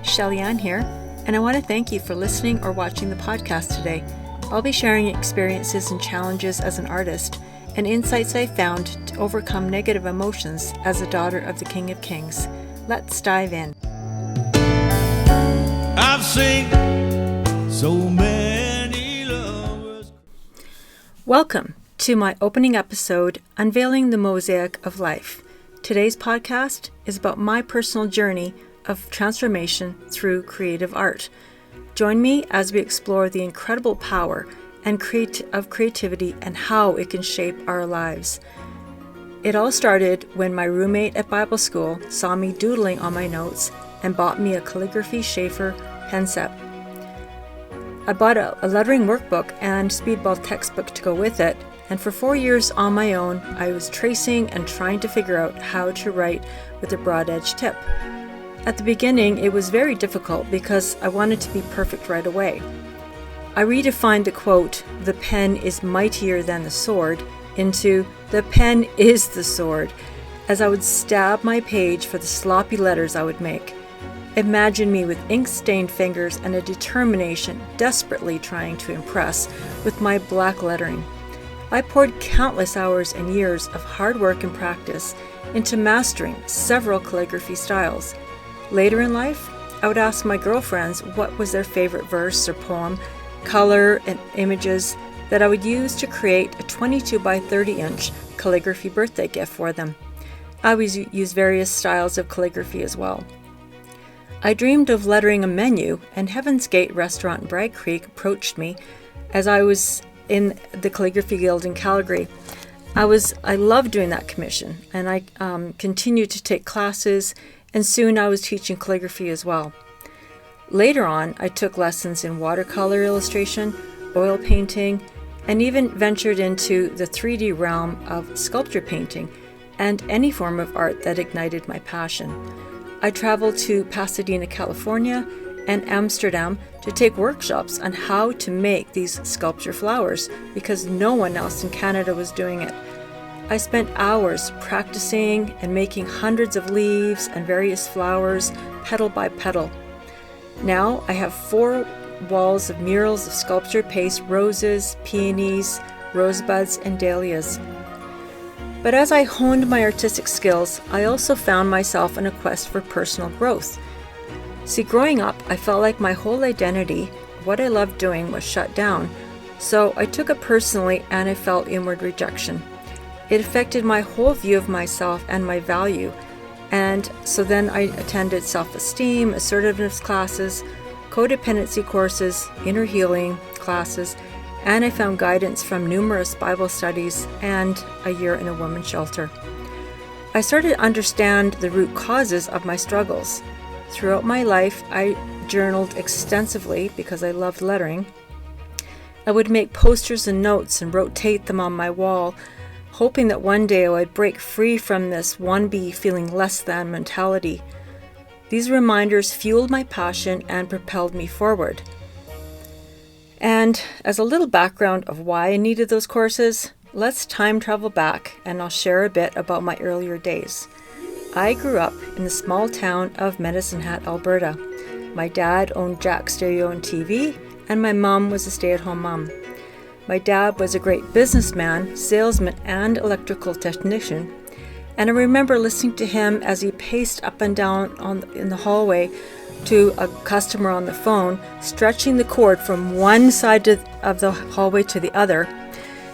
Shelly-Ann here, and I want to thank you for listening or watching the podcast today. I'll be sharing experiences and challenges as an artist and insights I found to overcome negative emotions as a daughter of the King of Kings. Let's dive in. I've seen so many lovers. Welcome to my opening episode, Unveiling the Mosaic of Life. Today's podcast is about my personal journey of transformation through creative art. Join me as we explore the incredible power and creativity and how it can shape our lives. It all started when my roommate at Bible school saw me doodling on my notes and bought me a calligraphy Schaefer pen set. I bought a lettering workbook and speedball textbook to go with it, and for 4 years on my own, I was tracing and trying to figure out how to write with a broad edge tip. At the beginning, it was very difficult because I wanted to be perfect right away. I redefined the quote, "The pen is mightier than the sword," into "The pen is the sword," as I would stab my page for the sloppy letters I would make. Imagine me with ink-stained fingers and a determination, desperately trying to impress with my black lettering. I poured countless hours and years of hard work and practice into mastering several calligraphy styles. Later in life, I would ask my girlfriends what was their favorite verse or poem, color, and images that I would use to create a 22 by 30 inch calligraphy birthday gift for them. I would use various styles of calligraphy as well. I dreamed of lettering a menu, and Heaven's Gate restaurant in Bragg Creek approached me as I was in the Calligraphy Guild in Calgary. I loved doing that commission, and I continued to take classes, and soon I was teaching calligraphy as well. Later on, I took lessons in watercolor illustration, oil painting, and even ventured into the 3D realm of sculpture painting and any form of art that ignited my passion. I traveled to Pasadena, California, and Amsterdam to take workshops on how to make these sculpture flowers because no one else in Canada was doing it. I spent hours practicing and making hundreds of leaves and various flowers, petal by petal. Now I have 4 walls of murals of sculpture paste, roses, peonies, rosebuds, and dahlias. But as I honed my artistic skills, I also found myself in a quest for personal growth. See, growing up, I felt like my whole identity, what I loved doing, was shut down. So I took it personally and I felt inward rejection. It affected my whole view of myself and my value. And so then I attended self-esteem, assertiveness classes, codependency courses, inner healing classes, and I found guidance from numerous Bible studies and a year in a women's shelter. I started to understand the root causes of my struggles. Throughout my life, I journaled extensively because I loved lettering. I would make posters and notes and rotate them on my wall, hoping that one day I would break free from this wannabe feeling less than mentality. These reminders fueled my passion and propelled me forward. And as a little background of why I needed those courses, let's time travel back and I'll share a bit about my earlier days. I grew up in the small town of Medicine Hat, Alberta. My dad owned Jack Stereo and TV, and my mom was a stay-at-home mom. My dad was a great businessman, salesman, and electrical technician, and I remember listening to him as he paced up and down in the hallway to a customer on the phone, stretching the cord from one side of the hallway to the other,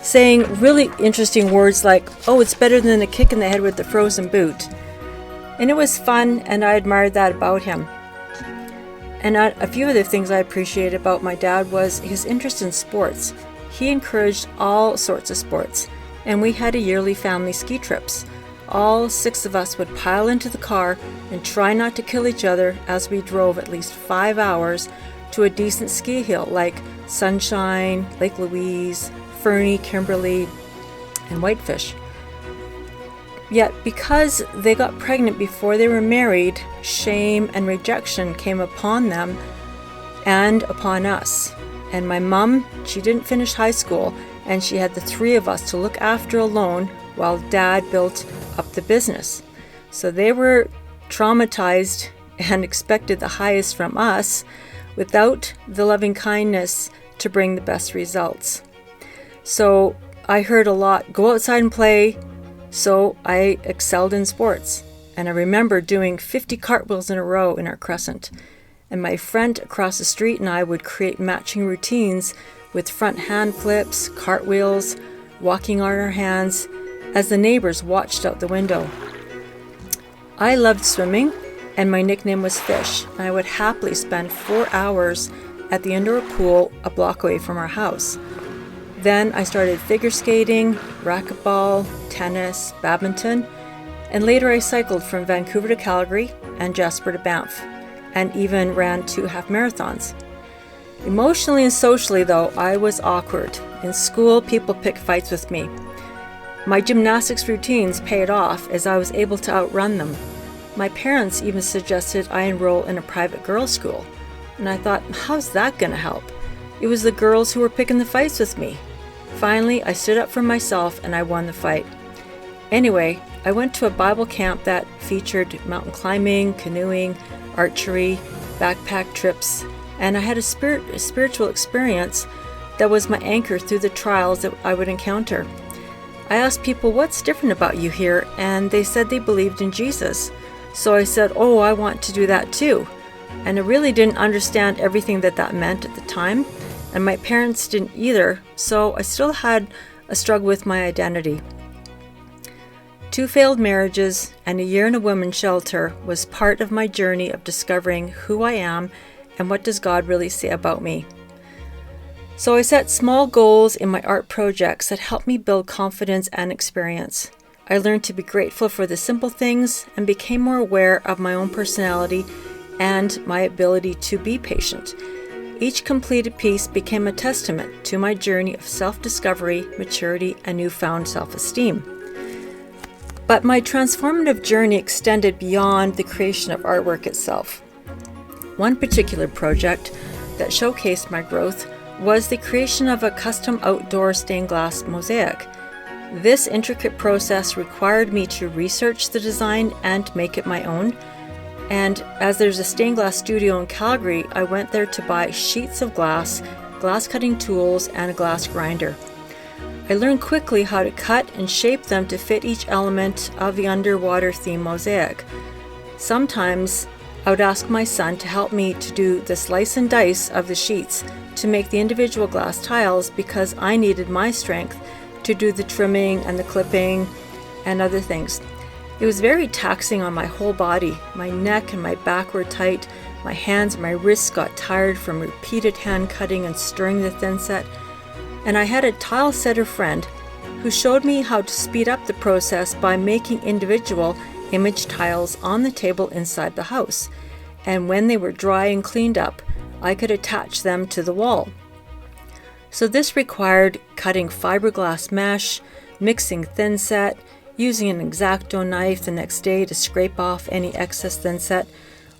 saying really interesting words like, "Oh, it's better than a kick in the head with the frozen boot." And it was fun, and I admired that about him. And a few other things I appreciated about my dad was his interest in sports. He encouraged all sorts of sports, and we had a yearly family ski trips. All 6 of us would pile into the car and try not to kill each other as we drove at least 5 hours to a decent ski hill like Sunshine, Lake Louise, Fernie, Kimberly, and Whitefish. Yet because they got pregnant before they were married, shame and rejection came upon them and upon us. And my mom, she didn't finish high school, and she had the 3 of us to look after alone while Dad built up the business. So they were traumatized and expected the highest from us without the loving kindness to bring the best results. So I heard a lot, go outside and play. So I excelled in sports. And I remember doing 50 cartwheels in a row in our crescent. And my friend across the street and I would create matching routines with front hand flips, cartwheels, walking on our hands as the neighbors watched out the window. I loved swimming, and my nickname was Fish. And I would happily spend 4 hours at the indoor pool a block away from our house. Then I started figure skating, racquetball, tennis, badminton, and later I cycled from Vancouver to Calgary and Jasper to Banff, and even ran 2 half marathons. Emotionally and socially, though, I was awkward. In school, people picked fights with me. My gymnastics routines paid off as I was able to outrun them. My parents even suggested I enroll in a private girls' school. And I thought, how's that going to help? It was the girls who were picking the fights with me. Finally, I stood up for myself and I won the fight. Anyway, I went to a Bible camp that featured mountain climbing, canoeing, archery, backpack trips, and I had a spiritual experience that was my anchor through the trials that I would encounter. I asked people, what's different about you here? And they said they believed in Jesus. So I said, oh, I want to do that too. And I really didn't understand everything that meant at the time. And my parents didn't either, so I still had a struggle with my identity. 2 failed marriages and a year in a women's shelter was part of my journey of discovering who I am and what does God really say about me. So I set small goals in my art projects that helped me build confidence and experience. I learned to be grateful for the simple things and became more aware of my own personality and my ability to be patient. Each completed piece became a testament to my journey of self-discovery, maturity, and newfound self-esteem. But my transformative journey extended beyond the creation of artwork itself. One particular project that showcased my growth was the creation of a custom outdoor stained glass mosaic. This intricate process required me to research the design and make it my own. And as there's a stained glass studio in Calgary, I went there to buy sheets of glass, glass cutting tools, and a glass grinder. I learned quickly how to cut and shape them to fit each element of the underwater theme mosaic. Sometimes I would ask my son to help me to do the slice and dice of the sheets to make the individual glass tiles because I needed my strength to do the trimming and the clipping and other things. It was very taxing on my whole body. My neck and my back were tight. My hands and my wrists got tired from repeated hand cutting and stirring the thin set. And I had a tile setter friend who showed me how to speed up the process by making individual image tiles on the table inside the house. And when they were dry and cleaned up, I could attach them to the wall. So this required cutting fiberglass mesh, mixing thin set, using an X-Acto knife the next day to scrape off any excess thin set.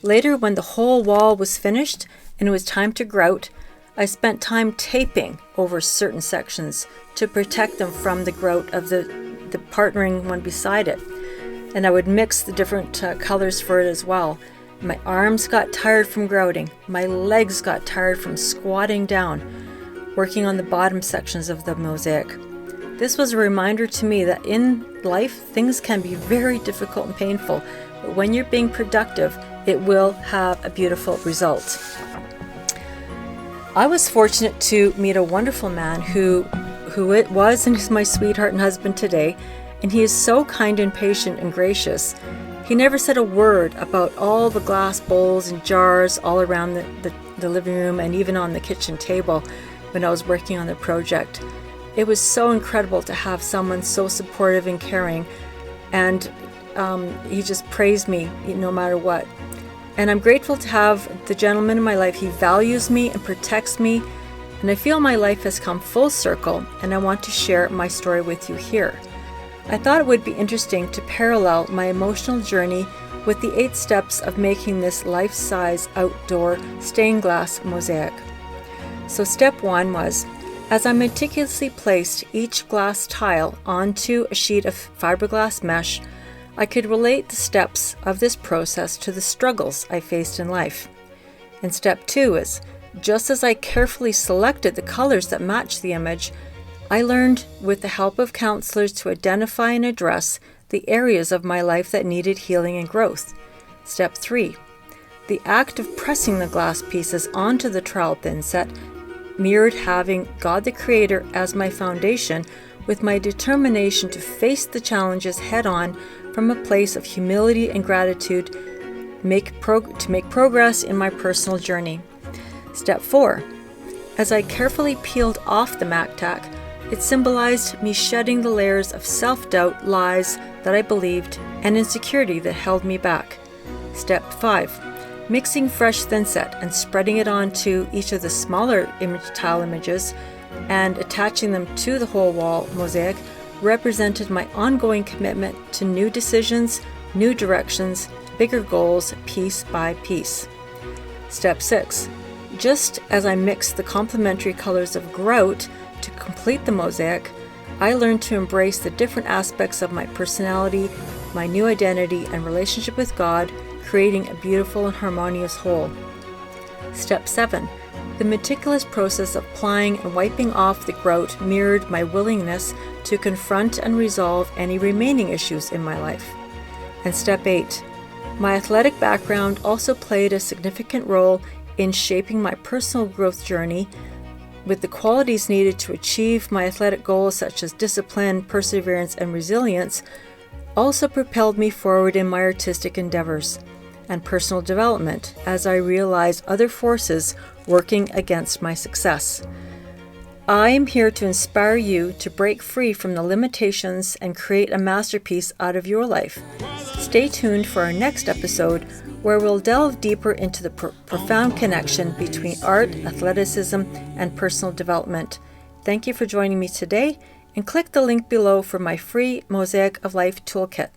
Later, when the whole wall was finished and it was time to grout, I spent time taping over certain sections to protect them from the grout of the partnering one beside it. And I would mix the different colors for it as well. My arms got tired from grouting. My legs got tired from squatting down, working on the bottom sections of the mosaic. This was a reminder to me that in life, things can be very difficult and painful, but when you're being productive, it will have a beautiful result. I was fortunate to meet a wonderful man who it was and is my sweetheart and husband today, and he is so kind and patient and gracious. He never said a word about all the glass bowls and jars all around the living room and even on the kitchen table when I was working on the project. It was so incredible to have someone so supportive and caring, and he just praised me no matter what. And I'm grateful to have the gentleman in my life. He values me and protects me, and I feel my life has come full circle, and I want to share my story with you here. I thought it would be interesting to parallel my emotional journey with the 8 steps of making this life-size outdoor stained glass mosaic. So step 1 was, as I meticulously placed each glass tile onto a sheet of fiberglass mesh, I could relate the steps of this process to the struggles I faced in life. And step 2 is, just as I carefully selected the colors that match the image, I learned with the help of counselors to identify and address the areas of my life that needed healing and growth. Step 3. The act of pressing the glass pieces onto the trowel thin set mirrored having God the Creator as my foundation, with my determination to face the challenges head-on from a place of humility and gratitude to make progress in my personal journey. Step 4. As I carefully peeled off the MacTac, it symbolized me shedding the layers of self-doubt, lies that I believed, and insecurity that held me back. Step 5. Mixing fresh thinset and spreading it onto each of the smaller tile images and attaching them to the whole wall mosaic represented my ongoing commitment to new decisions, new directions, bigger goals, piece by piece. Step 6. Just as I mixed the complementary colors of grout to complete the mosaic, I learned to embrace the different aspects of my personality, my new identity, and relationship with God, creating a beautiful and harmonious whole. Step 7. The meticulous process of applying and wiping off the grout mirrored my willingness to confront and resolve any remaining issues in my life. And Step 8. My athletic background also played a significant role in shaping my personal growth journey, with the qualities needed to achieve my athletic goals such as discipline, perseverance, and resilience also propelled me forward in my artistic endeavors and personal development as I realized other forces working against my success. I am here to inspire you to break free from the limitations and create a masterpiece out of your life. Stay tuned for our next episode, where we'll delve deeper into the profound connection between art, athleticism, and personal development. Thank you for joining me today, and click the link below for my free Mosaic of Life toolkit.